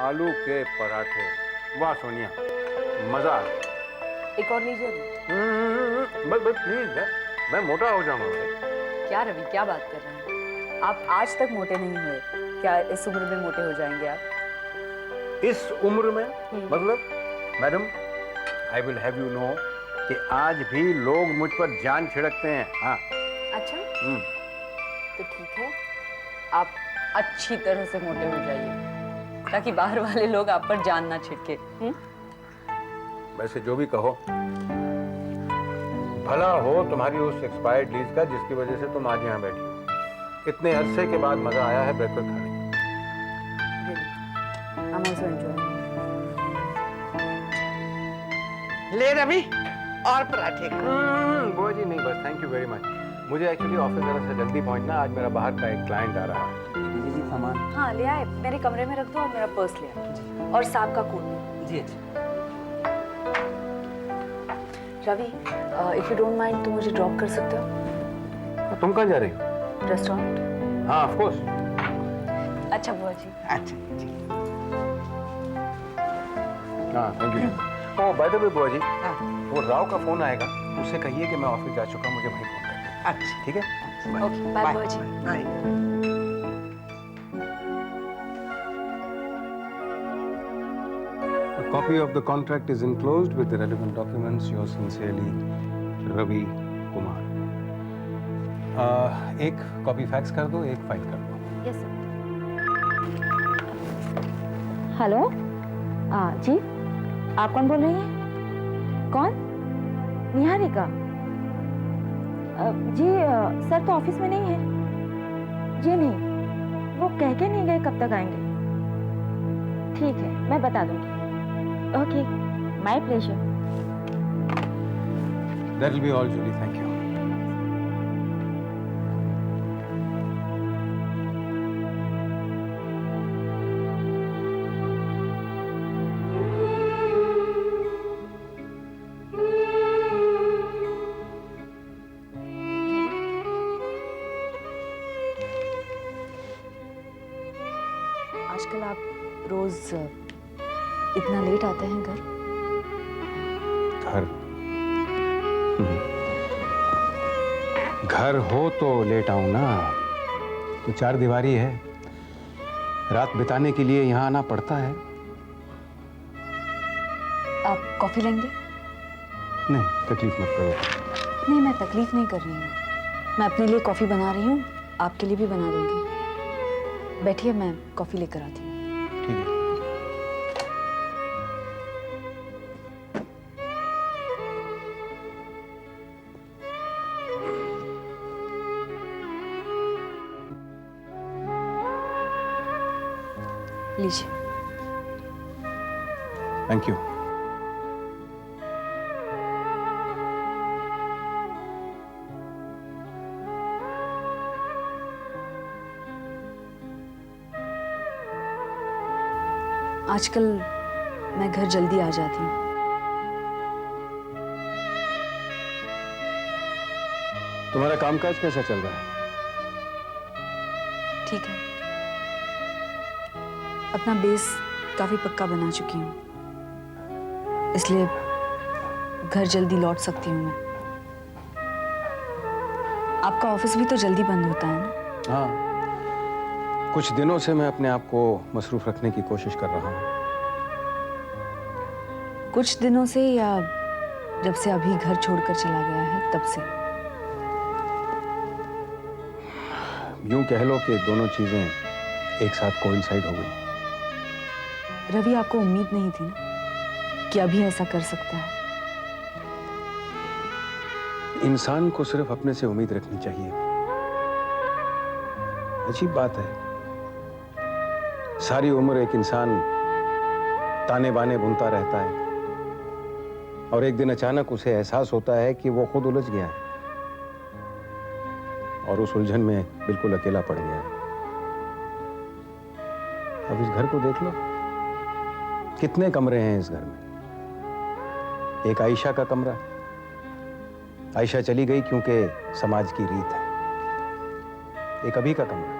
आलू के पराठे। वाह सोनिया, मजा आ गया। एक और लीजिए। बस प्लीज, मैं मोटा हो जाऊंगा भाई। क्या रवि, क्या बात कर रहे हैं आप? आज तक मोटे नहीं हुए, क्या इस उम्र में मोटे हो जाएंगे आप? इस उम्र में मतलब madam, I will have you know कि आज भी लोग मुझ पर जान छिड़कते हैं। हाँ। अच्छा, तो ठीक है, आप अच्छी तरह से मोटे हो जाइए ताकि बाहर वाले लोग आप पर जान ना छिड़के। वैसे जो भी कहो, भला हो तुम्हारी उस एक्सपायर्ड लीज का जिसकी वजह से तुम आज यहाँ बैठी हो। इतने अरसे के बाद मजा आया है ब्रेकफास्ट खाने में। ले रवि और पराठे खा। बुआ जी नहीं, बस थैंक यू वेरी मच। मुझे एक्चुअली ऑफिस जरा सा जल्दी पहुंचना, आज मेरा बाहर का एक क्लाइंट आ रहा है। दीदी सामान। हाँ ले आए, मेरे कमरे में रख दो और मेरा पर्स ले आए और साहब का कोट। जी अच्छा। Ravi, if you don't mind, तुम मुझे ड्रॉप कर सकते हो? तुम कहाँ जा रही हो? रेस्टोरेंट। हाँ ऑफ कोर्स। अच्छा बुआ जी। अच्छा जी। हाँ thank you. Oh by the way बुआ जी, हाँ। वो राव का फोन आएगा, उससे कहिए कि मैं ऑफिस जा चुका, मुझे वहीं फोन कर। अच्छा ठीक है। ओके बाय बुआ जी। Bye. A copy of the contract is enclosed with the relevant documents. Yours sincerely, Ravi Kumar. एक कॉपी फैक्स कर दो, एक फाइल कर दो। Yes sir. हेलो, जी आप कौन बोल रही हैं? कौन? निहारिका? जी सर तो ऑफिस में नहीं है। जी नहीं, वो कह के नहीं गए कब तक आएंगे। ठीक है, मैं बता दूंगी। Okay, my pleasure. That will be all, Julie. Thank you. आजकल आप रोज इतना लेट आते हैं घर? घर हो तो लेट आऊं ना, तो चार दीवारी है, रात बिताने के लिए यहाँ आना पड़ता है। आप कॉफी लेंगे? नहीं, तकलीफ मत करो। नहीं, मैं तकलीफ नहीं कर रही हूँ, मैं अपने लिए कॉफी बना रही हूँ, आपके लिए भी बना दूंगी। बैठिए, मैं कॉफी लेकर आती हूँ। ठीक है। लीजिए। Thank you. आजकल मैं घर जल्दी आ जाती हूँ। तुम्हारा कामकाज कैसा चल रहा है? ठीक है, अपना बेस काफी पक्का बना चुकी हूँ, इसलिए घर जल्दी लौट सकती हूँ मैं। आपका ऑफिस भी तो जल्दी बंद होता है ना? हाँ, कुछ दिनों से मैं अपने आप को मसरूफ रखने की कोशिश कर रहा हूँ। कुछ दिनों से या जब से अभी घर छोड़कर चला गया है तब से? यूं कह लो कि दोनों चीजें एक साथ कोइंसाइड हो गई। रवि, आपको उम्मीद नहीं थी ना कि अभी ऐसा कर सकता है? इंसान को सिर्फ अपने से उम्मीद रखनी चाहिए। अजीब बात है, सारी उम्र एक इंसान ताने बाने बुनता रहता है और एक दिन अचानक उसे एहसास होता है कि वो खुद उलझ गया है और उस उलझन में बिल्कुल अकेला पड़ गया है। अब इस घर को देख लो, कितने कमरे हैं इस घर में। एक आयशा का कमरा, आयशा चली गई क्योंकि समाज की रीत है। एक अभी का कमरा,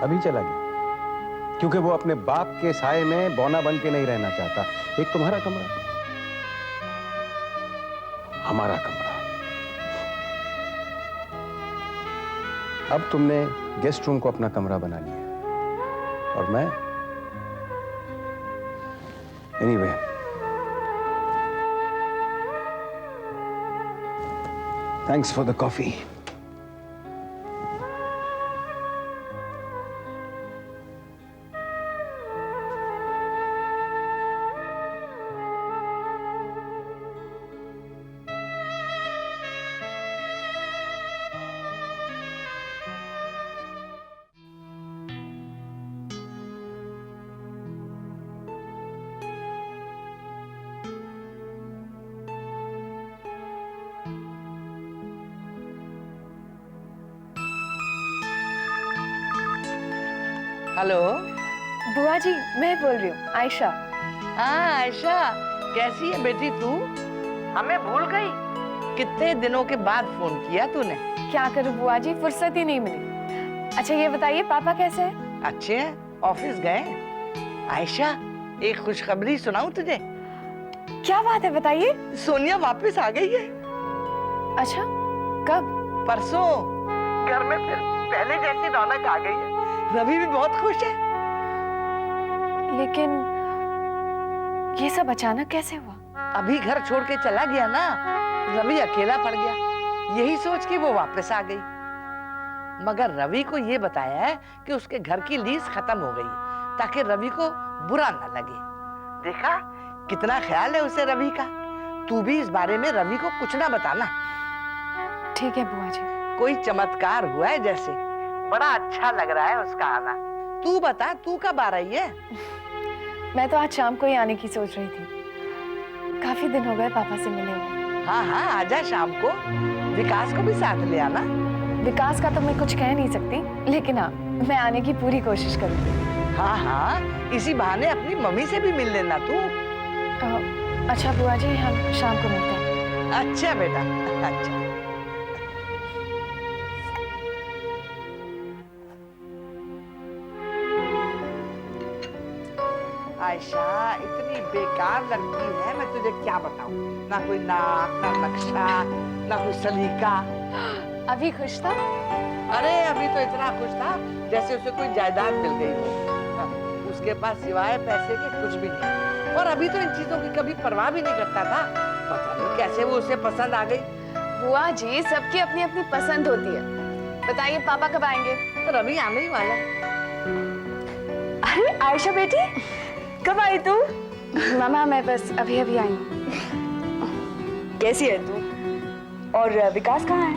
अभी चला गया। क्योंकि वो अपने बाप के साए में बौना बन के नहीं रहना चाहता। एक तुम्हारा कमरा, हमारा कमरा। अब तुमने गेस्ट रूम को अपना कमरा बना लिया और मैं anyway thanks for the coffee. Hello. बुआ जी, मैं बोल रही हूँ, आयशा। हाँ आयशा, कैसी है बेटी तू? हमें भूल गई? कितने दिनों के बाद फोन किया तूने? क्या करूँ बुआ जी, फुर्सत ही नहीं मिली। अच्छा ये बताइए पापा कैसे हैं? अच्छे हैं, ऑफिस गए। आयशा, एक खुशखबरी सुनाऊं तुझे? क्या बात है, बताइए। सोनिया वापस आ गई है। अच्छा, कब? परसों। घर में फिर पहले जैसी रौनक आ गई है। रवि भी बहुत खुश है। लेकिन ये सब अचानक कैसे हुआ? अभी घर छोड़ के चला गया ना, रवि अकेला पड़ गया। यही सोच के वो वापस आ गई। मगर रवि को ये बताया है कि उसके घर की लीज खत्म हो गई, ताकि रवि को बुरा ना लगे। देखा कितना ख्याल है उसे रवि का। तू भी इस बारे में रवि को कुछ ना बताना। ठीक है बुआ जी। कोई चमत्कार हुआ है जैसे। बड़ा अच्छा लग रहा है उसका आना। तू बता, तू कब आ रही है? मैं तो आज शाम को ही आने की सोच रही थी। काफी दिन हो गए पापा से मिले हुए। हाँ हाँ, आजा शाम को। विकास को भी साथ ले आना। विकास का तो मैं कुछ कह नहीं सकती, लेकिन हाँ, मैं आने की पूरी कोशिश करूंगी। हाँ हाँ, इसी बहाने अपनी मम्मी से भी मिल लेना तू। अच्छा बुआ जी, हम शाम को मिलते हैं। अच्छा बेटा, अच्छा। आयशा इतनी बेकार लड़की है, मैं तुझे क्या बताऊं। ना कोई नाक, ना नक्शा, ना कोई सलीका। अभी खुश था? अरे अभी तो इतना खुश था जैसे उसे कोई जायदाद मिल गई हो। उसके पास सिवाय पैसे के कुछ भी नहीं, और अभी तो इन चीजों की कभी परवाह भी नहीं करता था। पता नहीं कैसे वो उसे पसंद आ गई। बुआ जी, सबकी अपनी अपनी पसंद होती है। बताइए पापा कब आएंगे? तो रवि आने ही वाला है। अरे आयशा बेटी, कब आई तू? मामा मैं बस अभी अभी आई हूँ। कैसी है तू? और विकास कहाँ है?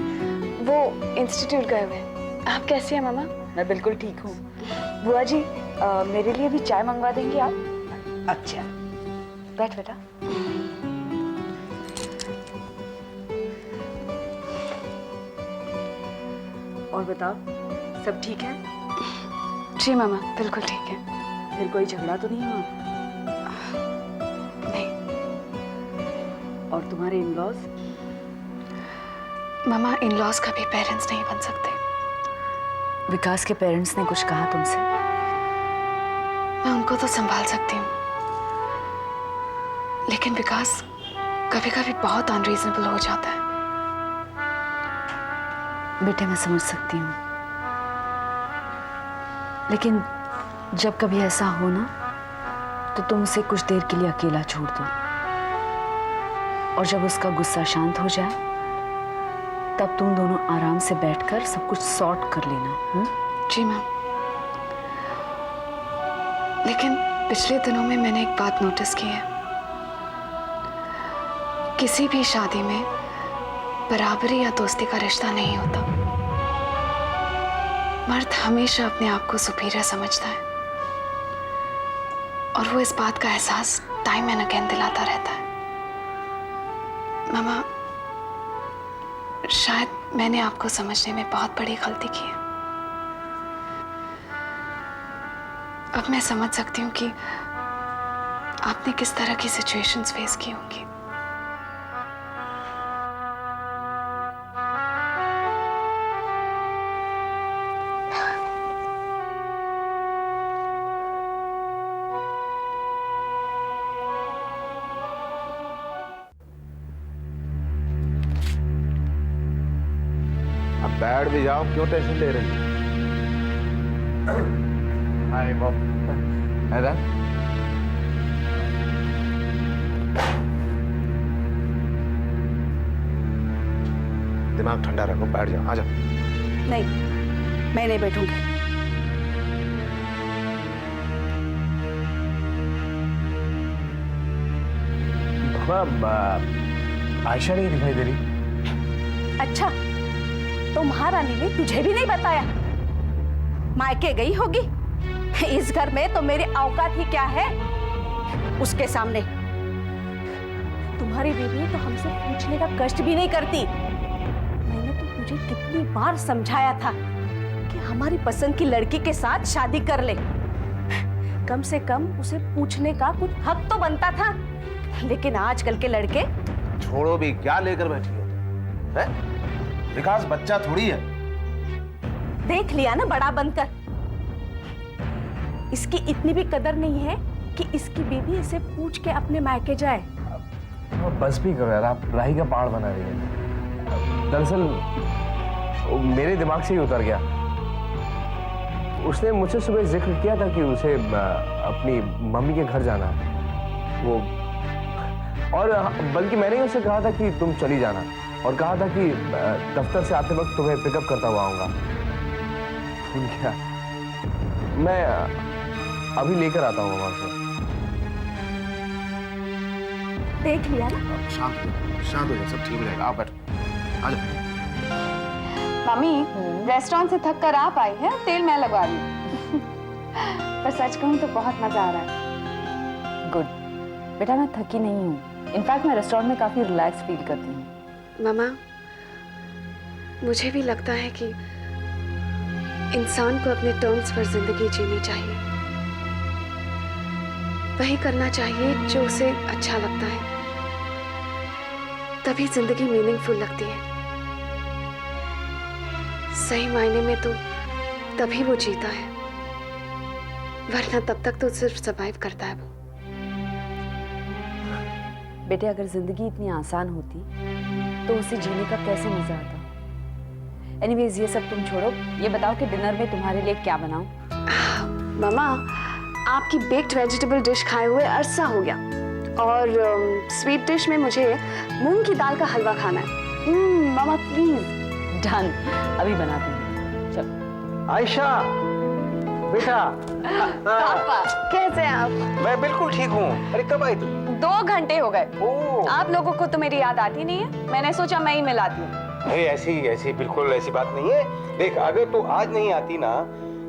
वो इंस्टीट्यूट गए हुए हैं। आप कैसी हैं मामा? मैं बिल्कुल ठीक हूँ। बुआ जी, मेरे लिए भी चाय मंगवा देंगी आप? अच्छा बैठ बेटा। और बताओ, सब ठीक है? जी मामा, बिल्कुल ठीक है। फिर कोई झगड़ा तो नहीं हुआ? नहीं। और तुम्हारे इन-लॉज? मामा, इन-लॉज कभी पेरेंट्स नहीं बन सकते। विकास के पेरेंट्स ने कुछ कहा तुमसे? मैं उनको तो संभाल सकती हूँ, लेकिन विकास कभी कभी बहुत अनरीजनेबल हो जाता है। बेटे मैं समझ सकती हूँ, लेकिन जब कभी ऐसा हो ना, तो तुम उसे कुछ देर के लिए अकेला छोड़ दो, और जब उसका गुस्सा शांत हो जाए तब तुम दोनों आराम से बैठकर सब कुछ सॉर्ट कर लेना। जी मैम। लेकिन पिछले दिनों में मैंने एक बात नोटिस की है। किसी भी शादी में बराबरी या दोस्ती का रिश्ता नहीं होता। मर्द हमेशा अपने आप को सुपीरियर समझता है, और वो इस बात का एहसास टाइम एंड अगेन दिलाता रहता है। मामा, शायद मैंने आपको समझने में बहुत बड़ी गलती की है। अब मैं समझ सकती हूँ कि आपने किस तरह की सिचुएशंस फेस की होंगी। बैठ भी जाओ, क्यों टेंशन ले रहे हो? Hi mom. है दिमाग ठंडा रखो, बैठ जाओ, आ जाओ। नहीं, मैं नहीं बैठूंगी। आयशा नहीं दिखाई दे रही। अच्छा, तो महारानी ने तुझे भी नहीं बताया? मायके गई होगी। इस घर में तो मेरी औकात ही क्या है उसके सामने। तुम्हारी बीवी तो हमसे पूछने का कष्ट भी नहीं करती। मैंने तो तुझे कितनी बार समझाया था कि हमारी पसंद की लड़की के साथ शादी कर ले। कम से कम उसे पूछने का कुछ हक तो बनता था। लेकिन आजकल के लड़के। छोड़ो भी, क्या लेकर बैठी हो तुम? विकास बच्चा थोड़ी है। देख लिया ना बड़ा बनकर। इसकी इतनी भी कदर नहीं है कि इसकी बीवी इसे पूछ के अपने मायके जाए। बस भी करो यार, आप राही का पहाड़ बना रही है। दरअसल मेरे दिमाग से ही उतर गया। उसने मुझसे सुबह जिक्र किया था कि उसे अपनी मम्मी के घर जाना है। वो और बल्कि मैंने ही उससे कहा था कि तुम चली जाना, और कहा था कि दफ्तर से आते वक्त तुम्हें पिकअप करता हुआ आऊंगा। भूल गया। मैं अभी लेकर आता हूँ वहां से। देख लिया ना। शांत हो जाओ, सब ठीक हो जाएगा। आप बैठो, आ जाओ। मम्मी, रेस्टोरेंट से थक कर आप आई है, तेल मैं लगवा रही हूँ। पर सच कहूँ तो बहुत मजा आ रहा है। गुड बेटा, मैं थकी नहीं हूँ। इनफैक्ट मैं रेस्टोरेंट में काफी रिलैक्स फील करती हूँ। मामा, मुझे भी लगता है कि इंसान को अपने टर्म्स पर जिंदगी जीनी चाहिए। वही करना चाहिए जो उसे अच्छा लगता है, तभी जिंदगी मीनिंगफुल लगती है। सही मायने में तो तभी वो जीता है, वरना तब तक तो सिर्फ सरवाइव करता है वो। बेटे, अगर जिंदगी इतनी आसान होती तो उसे जीने का कैसे मजा आता। एनीवेज ये सब तुम छोड़ो, ये बताओ कि डिनर में तुम्हारे लिए क्या बनाऊं? मामा, आपकी बेक्ड वेजिटेबल डिश खाए हुए अरसा हो गया, और स्वीट डिश में मुझे मूंग की दाल का हलवा खाना है। मामा प्लीज। डन, अभी बनाती हूँ। चलो। आयशा बेटा। पापा, कैसे हैं आप? मैं बिल्कुल ठीक हूँ। अरे कब आई तू? 2 घंटे हो गए। ओह, आप लोगों को तो मेरी याद आती नहीं है, मैंने सोचा मैं ही मिलाती हूँ। अरे ऐसी बिल्कुल ऐसी बात नहीं है। देख, अगर तू आज नहीं आती ना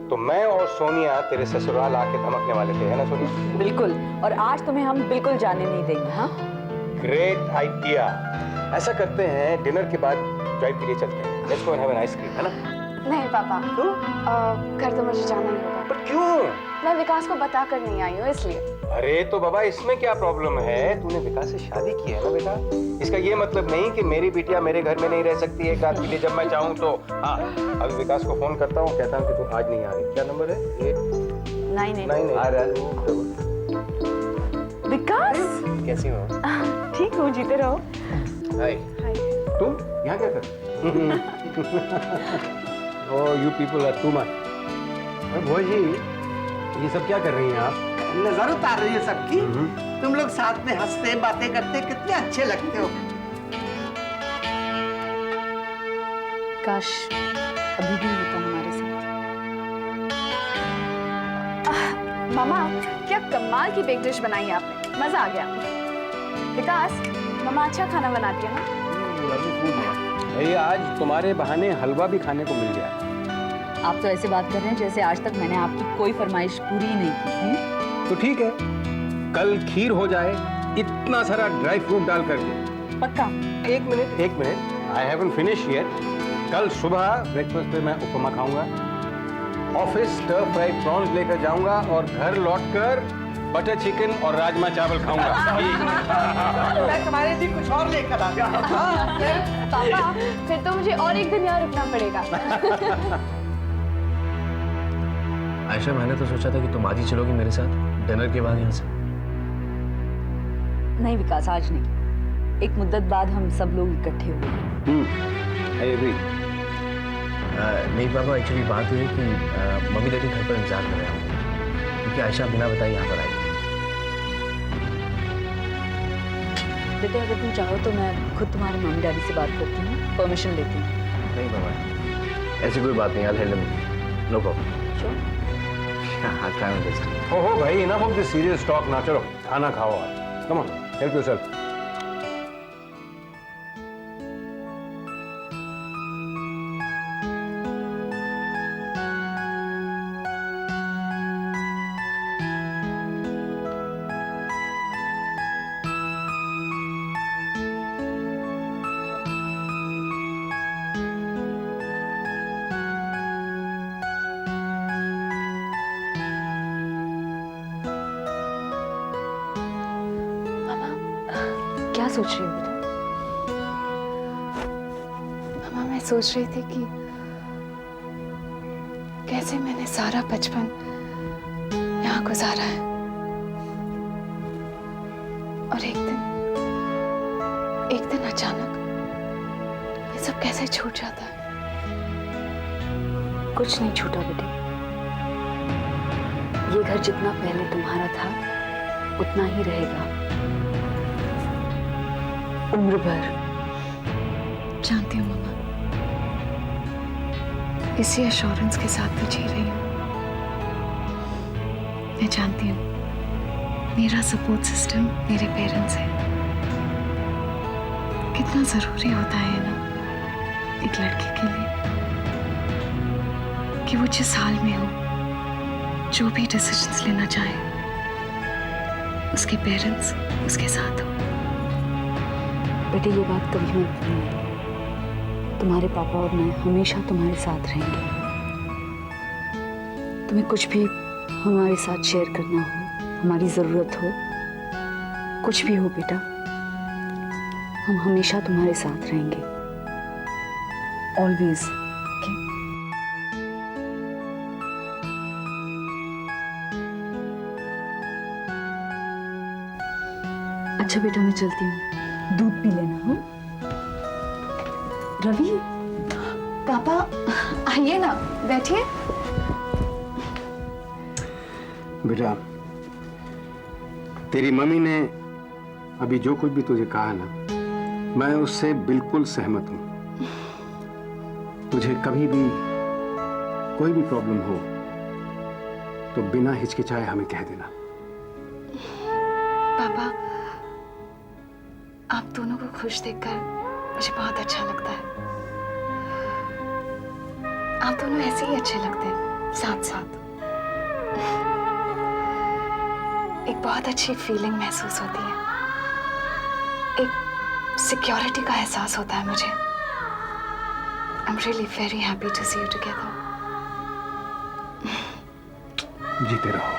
तो मैं और सोनिया तेरे ससुराल आके धमकने वाले थे, है ना सोनिया? बिल्कुल, और आज तुम्हें हम बिल्कुल जाने नहीं देंगे। हाँ, ग्रेट आइडिया। ऐसा करते हैं, डिनर के बाद ड्राइव के लिए चलते हैं। Let's go and have an ice cream, है ना? नहीं पापा, घर तो मुझे जाना ही होगा। पर क्यों? मैं विकास को बता कर नहीं आई हूँ, इसलिए। अरे तो बाबा, इसमें क्या प्रॉब्लम है? तूने विकास से शादी की है ना बेटा। इसका ये मतलब नहीं कि मेरी बिटिया मेरे घर में नहीं रह सकती है एक रात के लिए जब मैं चाहूँ तो। हाँ, अभी विकास को फोन करता हूँ, कहता हूँ कि तू आज नहीं आ रही। क्या नंबर है? 9 आ रहा है। विकास, कैसी हो? ठीक हूँ, जीते रहो। हाय। तुम यहाँ क्या कर? Oh, you people are too much. भोज जी, ये सब क्या कर रही हैं आप? नजर उतार रही है सबकी। तुम लोग साथ में हंसते बातें करते कितने अच्छे लगते हो। काश अभी भी होता हमारे साथ। मामा, क्या कमाल की बेक डिश बनाई है आपने, मजा आ गया। विकास, मामा अच्छा खाना बनाती है ना? भाई, आज तुम्हारे बहाने हलवा भी खाने को मिल गया। आप तो ऐसे बात कर रहे हैं जैसे आज तक मैंने आपकी कोई फरमाइश पूरी ही नहीं की। तो ठीक है, कल खीर हो जाए इतना सारा ड्राई फ्रूट डाल करके। पक्का? एक minute, I haven't finish yet. कल सुबह ब्रेकफास्ट पे मैं उपमा खाऊंगा, ऑफिस स्टर फ्राइड प्रॉन्स लेकर जाऊंगा, और घर लौटकर बटर चिकन और राजमा चावल खाऊंगा। मैं तुम्हारे लिए कुछ और लेकर आ गया। पापा, फिर तो मुझे और एक दिन यहाँ रुकना पड़ेगा। आयशा, मैंने तो सोचा था कि तुम आज ही चलोगी मेरे साथ डिनर के बाद यहाँ से। नहीं विकास, आज नहीं। एक मुद्दत बाद हम सब लोग इकट्ठे हुए। I agree. नहीं पापा, एक्चुअली बात हुई है कि मम्मी डैडी घर पर इंतजार कर रहे हैं क्योंकि आयशा बिना बताए यहाँ पर आई। बेटे अगर तुम चाहो तो मैं खुद तुम्हारे मम्मी डैडी से बात करती हूँ, परमिशन लेती हूँ। नहीं पापा, ऐसी कोई बात नहीं, I'll handle it. No problem. Sure? Yeah, I'll try my best. ओहो भाई, enough of this serious talk ना, चलो खाना खाओ आप। Come on, help yourself. क्या सोच रही हो बेटा? मामा मैं सोच रही थी कि कैसे मैंने सारा बचपन यहाँ गुजारा है और एक दिन अचानक ये सब कैसे छूट जाता है। कुछ नहीं छूटा बेटे। ये घर जितना पहले तुम्हारा था उतना ही रहेगा, उम्र भर। जानती हूँ मामा, इसी एश्योरेंस के साथ तो जी रही हूँ। मैं जानती हूँ मेरा सपोर्ट सिस्टम मेरे पेरेंट्स है। कितना जरूरी होता है ना एक लड़की के लिए कि वो जिस हाल में हो, जो भी डिसीजंस लेना चाहे, उसके पेरेंट्स उसके साथ हो। बेटे ये बात कभी मत भूलना, तुम्हारे पापा और मैं हमेशा तुम्हारे साथ रहेंगे। तुम्हें कुछ भी हमारे साथ शेयर करना हो, हमारी ज़रूरत हो, कुछ भी हो बेटा, हम हमेशा तुम्हारे साथ रहेंगे, ऑलवेज। अच्छा बेटा मैं चलती हूँ, दूध पी लेना। हाँ रवि, पापा आइए ना, बैठिए। बेटा तेरी मम्मी ने अभी जो कुछ भी तुझे कहा ना, मैं उससे बिल्कुल सहमत हूँ। तुझे कभी भी कोई भी प्रॉब्लम हो तो बिना हिचकिचाए हमें कह देना। पापा आप दोनों को खुश देखकर मुझे बहुत अच्छा लगता है। आप दोनों ऐसे ही अच्छे लगते हैं साथ साथ। एक बहुत अच्छी फीलिंग महसूस होती है, एक सिक्योरिटी का एहसास होता है मुझे। I am really very happy to see you together. जीते रहो।